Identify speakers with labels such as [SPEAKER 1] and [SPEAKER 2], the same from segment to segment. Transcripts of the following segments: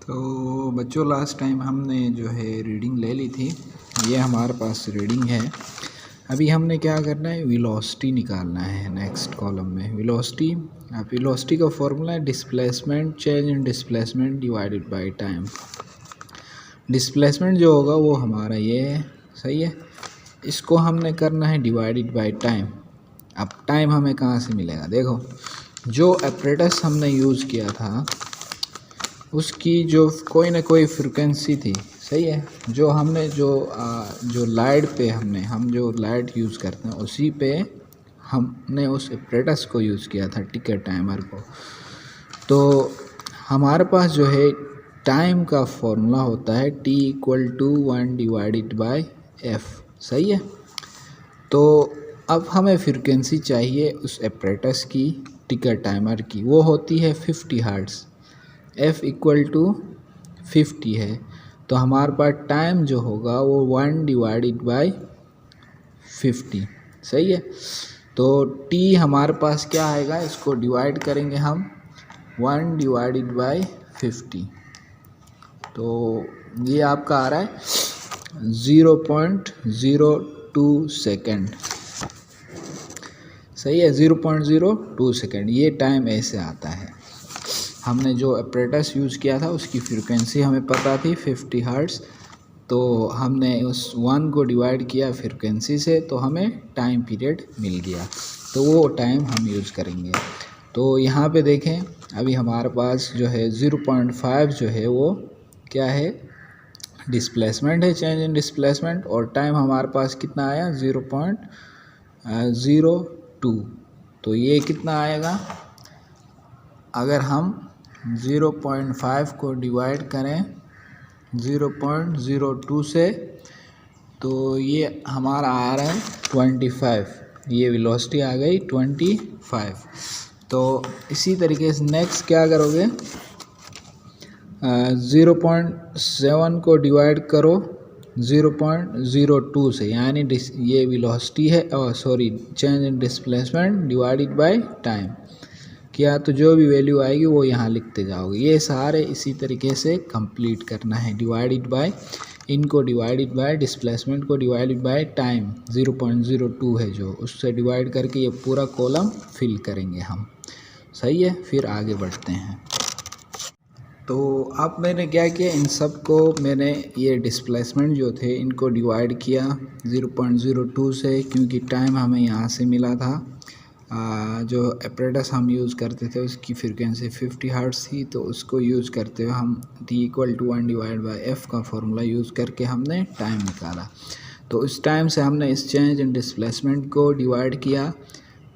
[SPEAKER 1] तो बच्चों last time हमने जो है रीडिंग ले ली थी, ये हमारे पास रीडिंग है। अभी हमने क्या करना है, वेलोसिटी निकालना है नेक्स्ट कॉलम में। वेलोसिटी का फॉर्मूला है displacement, change in displacement divided by time. Displacement जो होगा वो हमारा ये है, सही है। इसको हमने करना है डिवाइडेड बाय टाइम। अब टाइम हमें कहाँ से मिलेगा, देखो जो एपरेटस हमने यूज़ किया था उसकी जो कोई ना कोई फ्रिक्वेंसी थी, सही है। जो हमने जो लाइट पे हम जो लाइट यूज़ करते हैं उसी पे हमने उस एपरेटस को यूज़ किया था, टिकर टाइमर को। तो हमारे पास जो है टाइम का फॉर्मूला होता है T=1 डिवाइडेड बाय F, सही है। तो अब हमें फ्रिक्वेंसी चाहिए उस एपरेटस की, टिकर टाइमर की, वो होती है 50 हर्ट्ज़। F=50 है, तो हमारे पास टाइम जो होगा वो 1 डिवाइडेड बाय 50, सही है। तो T हमारे पास क्या आएगा, इसको डिवाइड करेंगे हम 1 डिवाइडेड बाय 50, तो ये आपका आ रहा है 0.02 सेकेंड, सही है। 0.02 सेकेंड ये टाइम ऐसे आता है। हमने जो एपरेटस यूज़ किया था उसकी फ्रीक्वेंसी हमें पता थी 50 हर्ट्ज़, तो हमने उस 1 को डिवाइड किया फ्रीक्वेंसी से, तो हमें टाइम पीरियड मिल गया, तो वो टाइम हम यूज़ करेंगे। तो यहाँ पे देखें, अभी हमारे पास जो है 0.5 जो है वो क्या है, डिस्प्लेसमेंट है, चेंज इन डिस्प्लेसमेंट, और टाइम हमारे पास कितना आया 0.02। तो ये कितना आएगा, अगर हम 0.5 को डिवाइड करें 0.02 से, तो ये हमारा आ रहा है 25। ये वेलोसिटी आ गई 25। तो इसी तरीके से नेक्स्ट क्या करोगे, 0.7 को डिवाइड करो 0.02 से, यानी ये वेलोसिटी है, sorry change in displacement divided by time किया, तो जो भी वैल्यू आएगी वो यहाँ लिखते जाओगे। ये सारे इसी तरीके से कंप्लीट करना है, डिवाइडेड बाय, इनको डिवाइडेड बाय, डिस्प्लेसमेंट को डिवाइडेड बाय टाइम 0.02 है जो, उससे डिवाइड करके ये पूरा कॉलम फिल करेंगे हम, सही है। फिर आगे बढ़ते हैं। तो अब मैंने क्या किया, इन सब को मैंने ये डिस्प्लेसमेंट जो थे इनको डिवाइड किया 0.02 से, क्योंकि टाइम हमें यहाँ से मिला था। जो एपरेटस हम यूज़ करते थे उसकी फ्रीक्वेंसी 50 हर्ट्ज़ थी, तो उसको यूज़ करते हुए हम T=1 डिवाइड बाय F का फॉर्मूला यूज़ करके हमने टाइम निकाला। तो इस टाइम से हमने इस चेंज इन डिस्प्लेसमेंट को डिवाइड किया,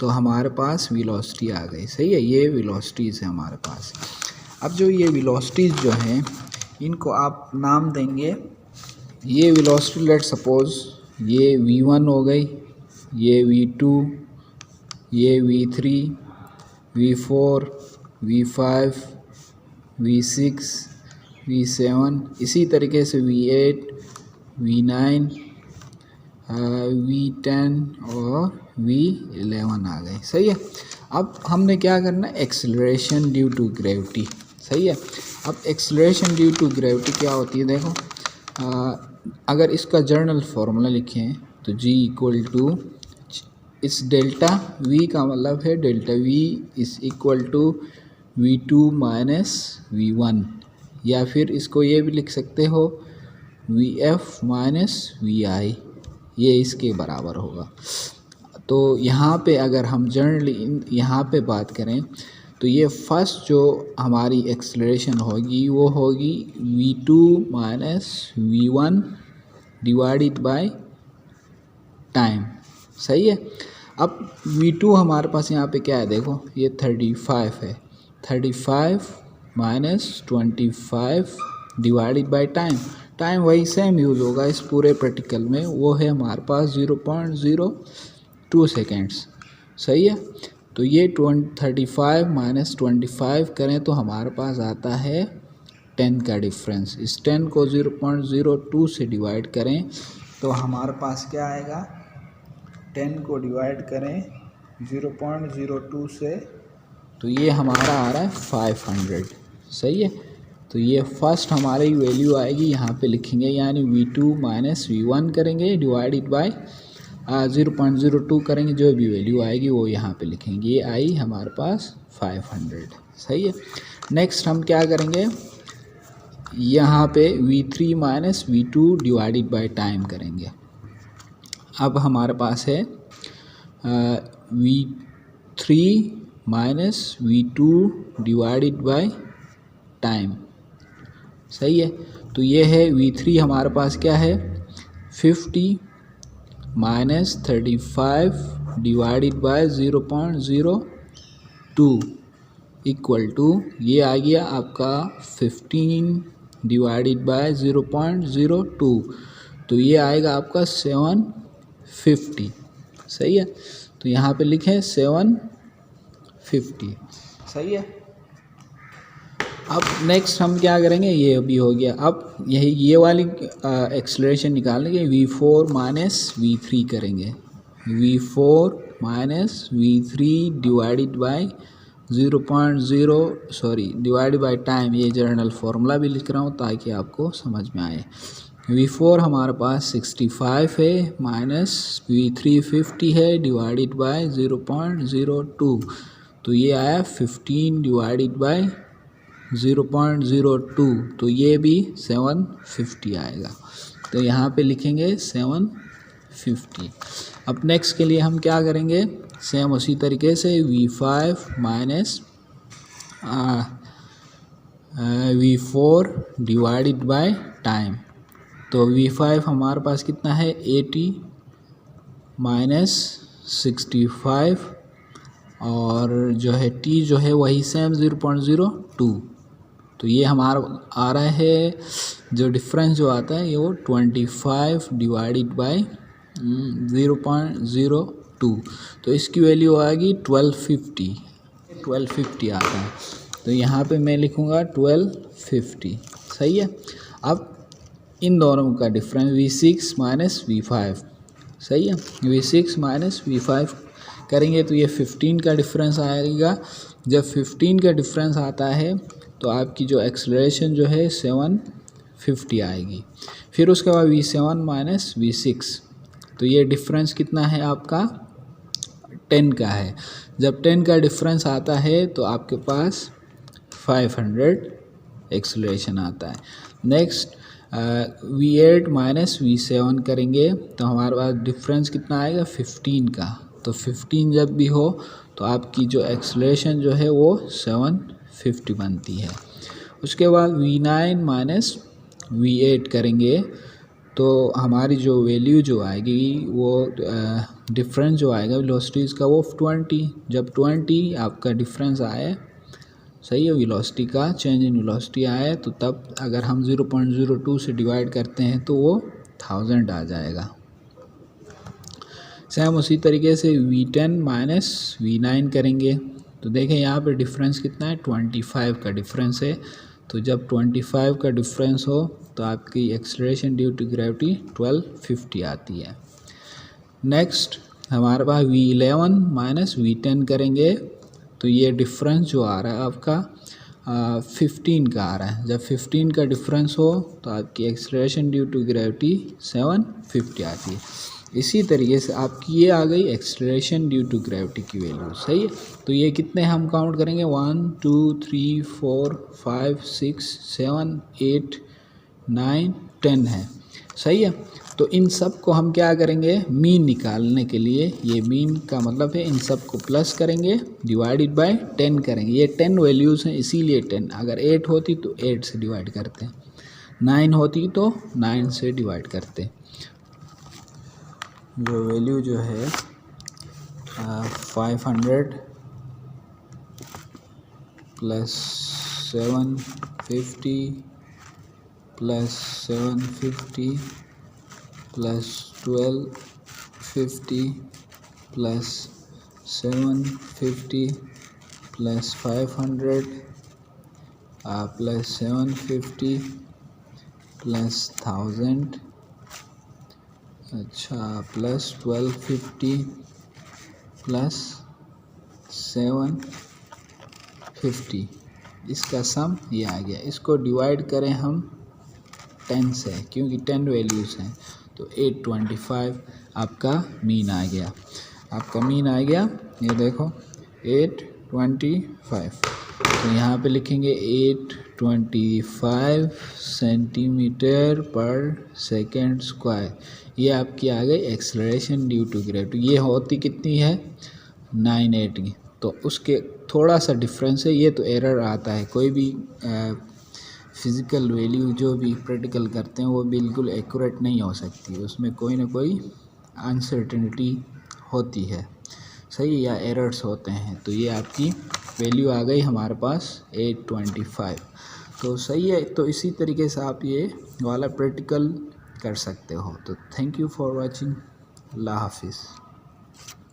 [SPEAKER 1] तो हमारे पास वेलोसिटी आ गई, सही है। ये वेलोसिटीज़ है हमारे पास। अब जो ये वेलोसिटीज़ जो हैं इनको आप नाम देंगे। ये वेलोसिटी लेट सपोज़ ये V1 हो गई, ये V2, ये V3, V4, V5, V6, V7, इसी तरीके से V8, V9, V10 और V11 आ गए, सही है। अब हमने क्या करना है, एक्सेलरेशन ड्यू टू ग्रेविटी, सही है। अब एक्सेलरेशन ड्यू टू ग्रेविटी क्या होती है, देखो अगर इसका जर्नल फार्मूला लिखें तो G=, इस डेल्टा V का मतलब है delta V = V2 minus V1, या फिर इसको ये भी लिख सकते हो VF माइनस VI, ये इसके बराबर होगा। तो यहाँ पे अगर हम जनरली यहाँ पे बात करें तो ये फर्स्ट जो हमारी एक्सेलरेशन होगी वो होगी V2 minus V1 divided by time, सही है। अब V2 हमारे पास यहाँ पे क्या है, देखो ये 35 है, 35 minus 25 divided by time. Time वही सेम यूज़ होगा इस पूरे प्रैक्टिकल में, वो है हमारे पास 0.02 सेकेंड्स, सही है। तो ये 35 माइनस 25 करें तो हमारे पास आता है 10 का डिफरेंस। इस 10 को 0.02 से डिवाइड करें तो हमारे पास क्या आएगा, 10 को डिवाइड करें 0.02 से, तो ये हमारा आ रहा है 500, सही है। तो ये फर्स्ट हमारी वैल्यू आएगी, यहाँ पे लिखेंगे, यानी V2 माइनस V1 करेंगे डिवाइडेड बाय 0.02 करेंगे, जो भी वैल्यू आएगी वो यहाँ पे लिखेंगे। ये आई हमारे पास 500। सही है। नेक्स्ट हम क्या करेंगे, यहाँ पे V3 minus V2 divided by time करेंगे। अब हमारे पास है V3 minus V2 divided by time. सही है। तो ये है V3 हमारे पास क्या है 50 minus 35 divided by 0.02 equal to, ये आ गया आपका 15 डिवाइडेड बाय 0.02, तो ये आएगा आपका 750। सही है। तो यहाँ पे लिखें 750। सही है। अब नेक्स्ट हम क्या करेंगे, ये भी हो गया। अब ये वाली एक्सलेरेशन निकालेंगे, V4 माइनस V3 करेंगे। V4 minus V3 divided by 0.0 divide by time. ये जर्नल फार्मूला भी लिख रहा हूँ ताकि आपको समझ में आए। V4 हमारे पास 65 है माइनस V3 50 है डिवाइडेड बाय 0.02, तो ये आया 15 डिवाइडेड बाय 0.02, तो ये भी 750 आएगा। तो यहाँ पे लिखेंगे 750। अब नेक्स्ट के लिए हम क्या करेंगे, सेम उसी तरीके से V5 minus V4 divided by time. तो V5 हमारे पास कितना है 80 माइनस 65, और जो है T जो है वही सेम 0.02। तो ये हमारा आ रहा है, जो डिफरेंस जो आता है ये वो 25 डिवाइडेड बाय 0.02, तो इसकी वैल्यू आएगी 1250 आता है। तो यहाँ पे मैं लिखूँगा 1250। सही है। अब इन दोनों का डिफरेंस V6 माइनस V5। सही है। V6 माइनस V5 करेंगे तो ये 15 का डिफरेंस आएगा। जब 15 का डिफरेंस आता है तो आपकी जो एक्सेलरेशन जो है 750 आएगी। फिर उसके बाद V7 माइनस V6, तो ये डिफरेंस कितना है आपका 10 का है। जब 10 का डिफरेंस आता है तो आपके पास 500 एक्सेलरेशन आता है। नेक्स्ट V8 माइनस V7 करेंगे तो हमारे पास डिफरेंस कितना आएगा 15 का। तो 15 जब भी हो तो आपकी जो एक्सेलरेशन जो है वो 750 बनती है। उसके बाद V9 माइनस V8 करेंगे तो हमारी जो वैल्यू जो आएगी वो डिफरेंस जो आएगा वेलोसिटीज़ का वो 20। जब 20 आपका डिफरेंस आए, सही है, वेलोसिटी का चेंज इन वेलोसिटी आए, तो तब अगर हम 0.02 से डिवाइड करते हैं तो वो 1000 आ जाएगा। सेम उसी तरीके से V10 माइनस V9 करेंगे तो देखें यहाँ पे डिफरेंस कितना है 25 का डिफरेंस है। तो जब 25 का डिफरेंस हो तो आपकी एक्सेलरेशन ड्यू टू ग्रेविटी 1250 आती है। नेक्स्ट हमारे पास V11 माइनस V10 करेंगे तो ये डिफरेंस जो आ रहा है आपका 15 का आ रहा है। जब 15 का डिफरेंस हो तो आपकी एक्सेलरेशन ड्यू टू ग्रेविटी 750 आती है। इसी तरीके से आपकी ये आ गई एक्सेलरेशन ड्यू टू ग्रेविटी की वैल्यू। सही है। तो ये कितने हम काउंट करेंगे 1 2 3 4 5 6 7 8 9 10 है। सही है। तो इन सब को हम क्या करेंगे मीन निकालने के लिए, ये मीन का मतलब है इन सब को प्लस करेंगे डिवाइडेड बाय 10 करेंगे। ये 10 वैल्यूज़ हैं इसीलिए 10, अगर 8 होती तो 8 से डिवाइड करते, 9 होती तो 9 से डिवाइड करते। जो वैल्यू जो है 500 plus 750 plus 750 plus 1250 plus 750 plus 500 plus 750 plus 1000, अच्छा, प्लस 1250 प्लस 750, इसका सम ये आ गया। इसको डिवाइड करें हम 10 से, क्योंकि 10 वैल्यूज़ हैं, तो 825 आपका मीन आ गया। आपका मीन आ गया, ये देखो 825। तो यहाँ पे लिखेंगे 825 सेंटीमीटर पर सेकेंड स्क्वायर। ये आपकी आ गई एक्सेलरेशन ड्यू टू ग्रेविटी। ये होती कितनी है 98 की, तो उसके थोड़ा सा डिफरेंस है। ये तो एरर आता है, कोई भी फिज़िकल वैल्यू जो भी प्रैक्टिकल करते हैं वो बिल्कुल एक्यूरेट नहीं हो सकती, उसमें कोई ना कोई अनसर्टेनिटी होती है, सही, या एरर्स होते हैं। तो ये आपकी वैल्यू आ गई हमारे पास 825। तो सही है। तो इसी तरीके से आप ये वाला प्रैक्टिकल कर सकते हो। तो थैंक यू फॉर वॉचिंग। अल्लाह हाफिज़।